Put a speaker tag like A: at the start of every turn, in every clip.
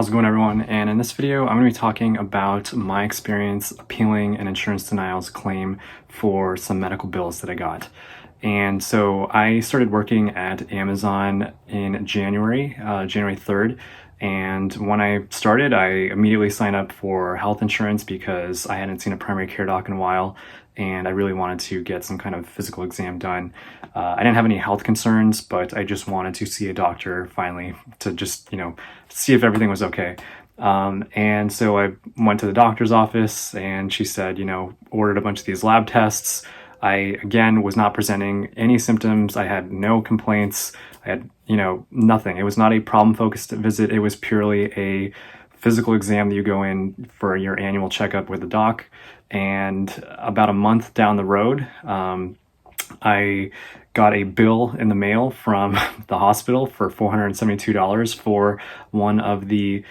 A: How's it going, everyone? And in this video, I'm going to be talking about my experience appealing an insurance denials claim for some medical bills that I got. And so I started working at Amazon in January 3rd. And when I started, I immediately signed up for health insurance because I hadn't seen a primary care doc in a while, and I really wanted to get some kind of physical exam done. I didn't have any health concerns, but I just wanted to see a doctor finally to just, see if everything was okay. And so I went to the doctor's office, and she said, ordered a bunch of these lab tests. I, again, was not presenting any symptoms. I had no complaints. I had, nothing. It was not a problem-focused visit. It was purely a physical exam that you go in for your annual checkup with a doc. And about a month down the road, I got a bill in the mail from the hospital for $472 for one of the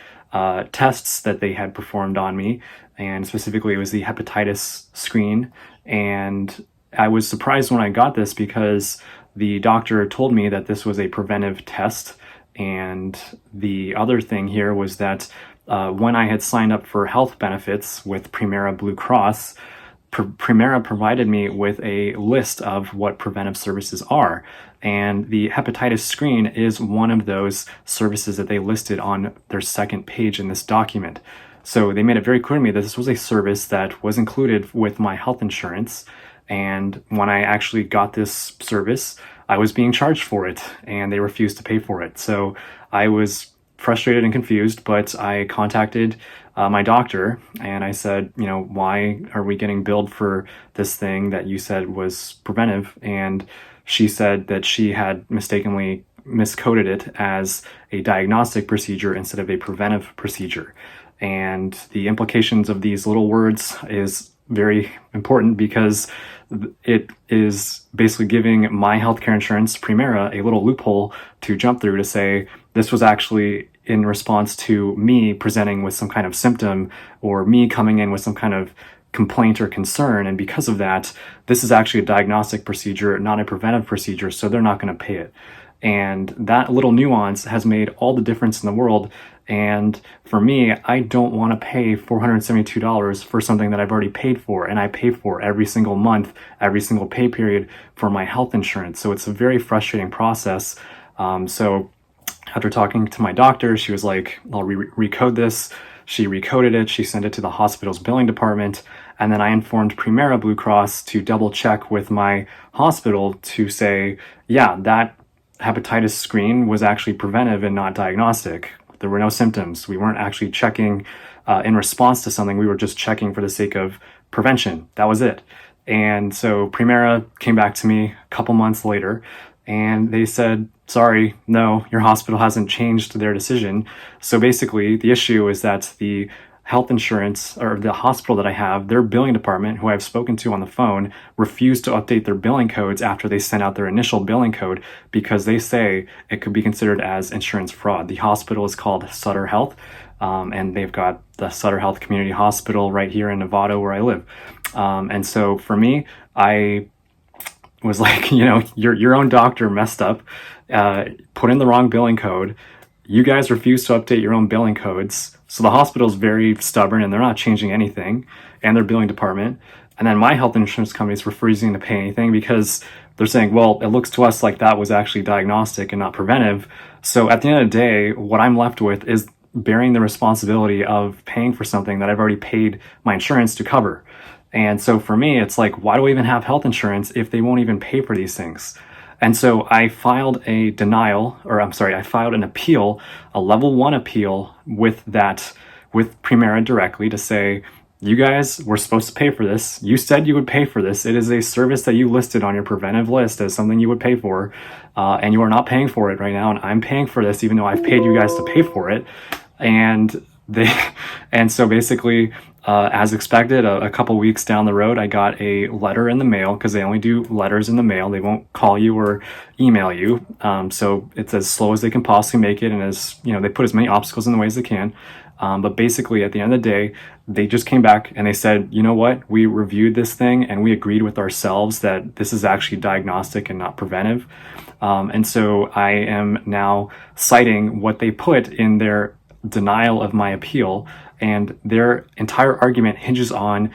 A: tests that they had performed on me. And specifically, it was the hepatitis screen. And I was surprised when I got this because the doctor told me that this was a preventive test. And the other thing here was that when I had signed up for health benefits with Premera Blue Cross, Premera provided me with a list of what preventive services are. And the hepatitis screen is one of those services that they listed on their second page in this document. So they made it very clear to me that this was a service that was included with my health insurance. And when I actually got this service, I was being charged for it, and they refused to pay for it. So I was frustrated and confused, but I contacted my doctor and I said, why are we getting billed for this thing that you said was preventive? And she said that she had mistakenly miscoded it as a diagnostic procedure instead of a preventive procedure. And the implications of these little words is very important because it is basically giving my healthcare insurance, Premera, a little loophole to jump through to say this was actually in response to me presenting with some kind of symptom or me coming in with some kind of complaint or concern. And because of that, this is actually a diagnostic procedure, not a preventive procedure, so they're not going to pay it. And that little nuance has made all the difference in the world. And for me, I don't want to pay $472 for something that I've already paid for, and I pay for every single month, every single pay period for my health insurance. So it's a very frustrating process. So after talking to my doctor, she was like, I'll recode this. She recoded it. She sent it to the hospital's billing department. And then I informed Premera Blue Cross to double check with my hospital to say, yeah, that hepatitis screen was actually preventive and not diagnostic. There were no symptoms. We weren't actually checking in response to something. We were just checking for the sake of prevention. That was it. And so Premera came back to me a couple months later, and they said, sorry, no, your hospital hasn't changed their decision. So basically, the issue is that the health insurance, or the hospital that I have, their billing department, who I've spoken to on the phone, refused to update their billing codes after they sent out their initial billing code because they say it could be considered as insurance fraud. The hospital is called Sutter Health, and they've got the Sutter Health Community Hospital right here in Nevada where I live. And so for me, I was like, your own doctor messed up, put in the wrong billing code. You guys refuse to update your own billing codes. So the hospital's very stubborn and they're not changing anything, and their billing department. And then my health insurance company is refusing to pay anything because they're saying, well, it looks to us like that was actually diagnostic and not preventive. So at the end of the day, what I'm left with is bearing the responsibility of paying for something that I've already paid my insurance to cover. And so for me, it's like, why do I even have health insurance if they won't even pay for these things? And so I filed I filed an appeal, a level 1 appeal with Premera directly to say, you guys were supposed to pay for this. You said you would pay for this. It is a service that you listed on your preventive list as something you would pay for, and you are not paying for it right now. And I'm paying for this, even though I've paid you guys to pay for it. And so basically, as expected, a couple weeks down the road, I got a letter in the mail because they only do letters in the mail. They won't call you or email you. So it's as slow as they can possibly make it. And they put as many obstacles in the way as they can. But basically, at the end of the day, they just came back and they said, you know what? We reviewed this thing and we agreed with ourselves that this is actually diagnostic and not preventive. And so I am now citing what they put in their denial of my appeal, and their entire argument hinges on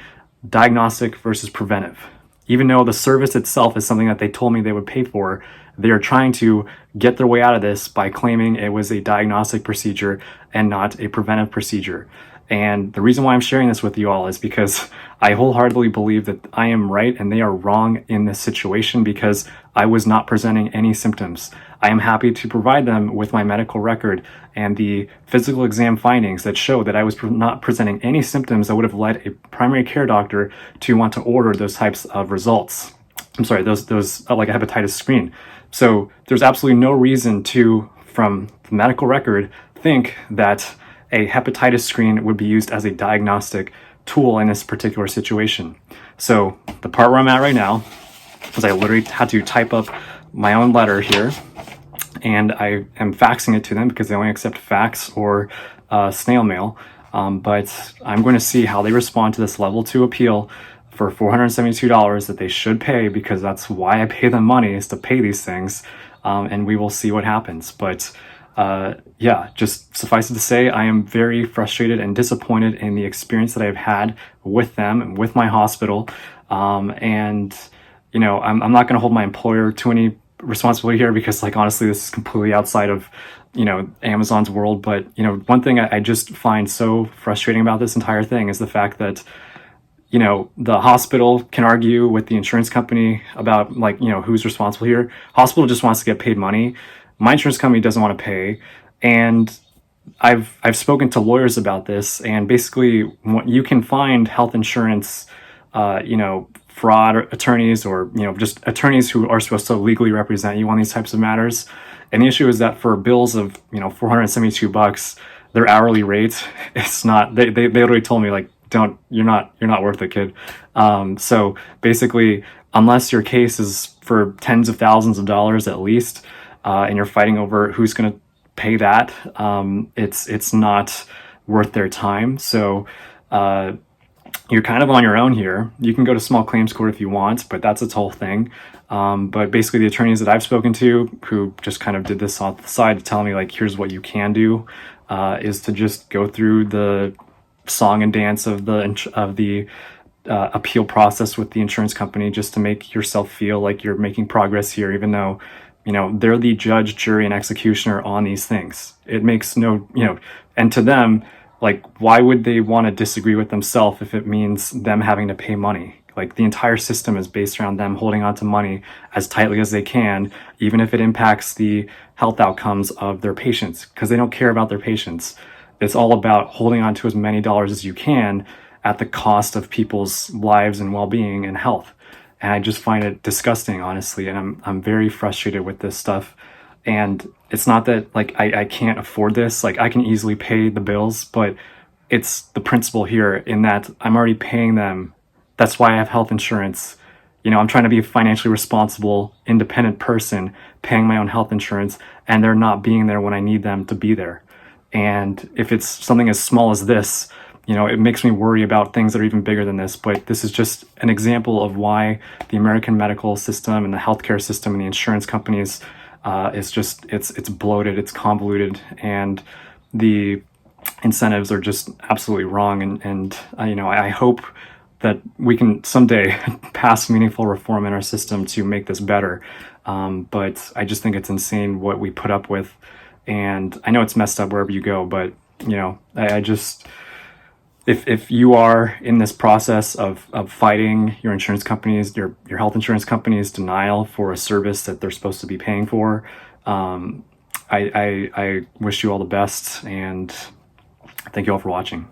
A: diagnostic versus preventive. Even though the service itself is something that they told me they would pay for, they are trying to get their way out of this by claiming it was a diagnostic procedure and not a preventive procedure. And the reason why I'm sharing this with you all is because I wholeheartedly believe that I am right and they are wrong in this situation, because I was not presenting any symptoms. I am happy to provide them with my medical record and the physical exam findings that show that I was not presenting any symptoms that would have led a primary care doctor to want to order those types of results. I'm sorry, those like a hepatitis screen. So there's absolutely no reason to, from the medical record, think that a hepatitis screen would be used as a diagnostic tool in this particular situation. So the part where I'm at right now is I literally had to type up my own letter here, and I am faxing it to them because they only accept fax or snail mail. But I'm going to see how they respond to this level 2 appeal for $472 that they should pay, because that's why I pay them money, is to pay these things. And we will see what happens. But yeah, just suffice it to say, I am very frustrated and disappointed in the experience that I've had with them and with my hospital. And, you know, I'm not going to hold my employer to any responsibility here, because, like, honestly, this is completely outside of, you know, Amazon's world. But, you know, one thing I just find so frustrating about this entire thing is the fact that, you know, the hospital can argue with the insurance company about, like, you know, who's responsible here. Hospital just wants to get paid money. My insurance company doesn't want to pay. And I've spoken to lawyers about this, and basically you can find health insurance, you know, fraud attorneys, or, you know, just attorneys who are supposed to legally represent you on these types of matters. And the issue is that for bills of, you know, $472, their hourly rate, it's not, they literally told me, like, you're not worth it, kid. So basically, unless your case is for tens of thousands of dollars at least, and you're fighting over who's going to pay that, it's not worth their time. So you're kind of on your own here. You can go to small claims court if you want, but that's its whole thing. But basically, the attorneys that I've spoken to, who just kind of did this on the side to tell me, like, here's what you can do, is to just go through the song and dance of the appeal process with the insurance company, just to make yourself feel like you're making progress here, even though, you know, they're the judge, jury, and executioner on these things. It makes no, you know, and to them, like, why would they want to disagree with themselves if it means them having to pay money? Like, the entire system is based around them holding on to money as tightly as they can, even if it impacts the health outcomes of their patients, because they don't care about their patients. It's all about holding on to as many dollars as you can at the cost of people's lives and well-being and health. And I just find it disgusting, honestly. And I'm very frustrated with this stuff. And it's not that, like, I can't afford this. Like, I can easily pay the bills, but it's the principle here in that I'm already paying them. That's why I have health insurance. You know, I'm trying to be a financially responsible, independent person, paying my own health insurance, and they're not being there when I need them to be there. And if it's something as small as this, you know, it makes me worry about things that are even bigger than this. But this is just an example of why the American medical system and the healthcare system and the insurance companies, it's bloated, it's convoluted, and the incentives are just absolutely wrong. And you know, I hope that we can someday pass meaningful reform in our system to make this better. But I just think it's insane what we put up with. And I know it's messed up wherever you go, but, you know, I just, if you are in this process of fighting your insurance companies, your health insurance companies' denial for a service that they're supposed to be paying for, I wish you all the best, and thank you all for watching.